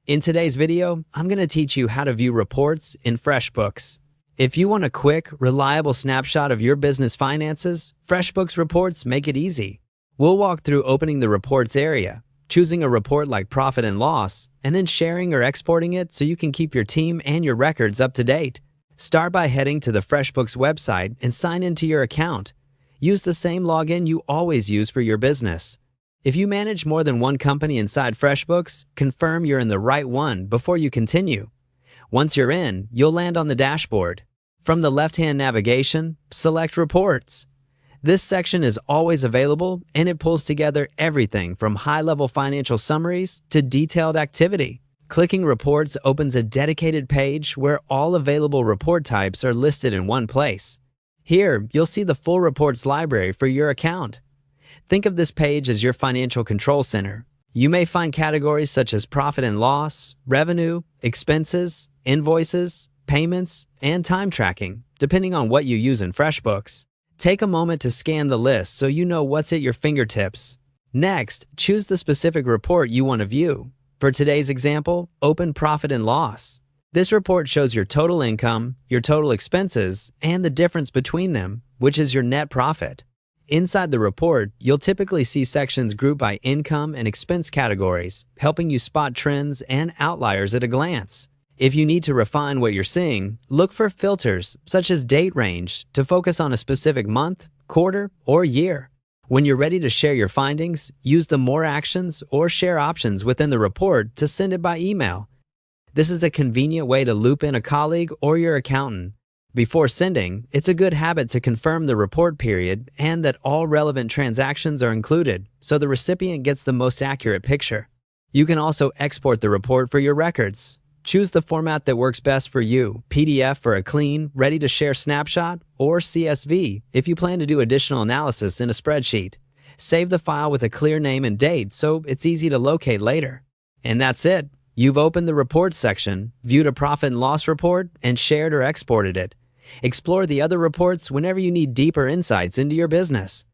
In today's video, I'm going to teach you how to view reports in FreshBooks. If you want a quick, reliable snapshot of your business finances, FreshBooks reports make it easy. We'll walk through opening the reports area, choosing a report like profit and loss, and then sharing or exporting it so you can keep your team and your records up to date. Start by heading to the FreshBooks website and sign into your account. Use the same login you always use for your business. If you manage more than one company inside FreshBooks, confirm you're in the right one before you continue. Once you're in, you'll land on the dashboard. From the left-hand navigation, select Reports. This section is always available, and it pulls together everything from high-level financial summaries to detailed activity. Clicking Reports opens a dedicated page where all available report types are listed in one place. Here, you'll see the full reports library for your account. Think of this page as your financial control center. You may find categories such as profit and loss, revenue, expenses, invoices, payments, and time tracking, depending on what you use in FreshBooks. Take a moment to scan the list so you know what's at your fingertips. Next, choose the specific report you want to view. For today's example, open Profit and Loss. This report shows your total income, your total expenses, and the difference between them, which is your net profit. Inside the report, you'll typically see sections grouped by income and expense categories, helping you spot trends and outliers at a glance. If you need to refine what you're seeing, look for filters such as date range to focus on a specific month, quarter, or year. When you're ready to share your findings, use the More Actions or Share options within the report to send it by email. This is a convenient way to loop in a colleague or your accountant. Before sending, it's a good habit to confirm the report period and that all relevant transactions are included so the recipient gets the most accurate picture. You can also export the report for your records. Choose the format that works best for you, PDF for a clean, ready-to-share snapshot, or CSV if you plan to do additional analysis in a spreadsheet. Save the file with a clear name and date so it's easy to locate later. And that's it. You've opened the Reports section, viewed a profit and loss report, and shared or exported it. Explore the other reports whenever you need deeper insights into your business.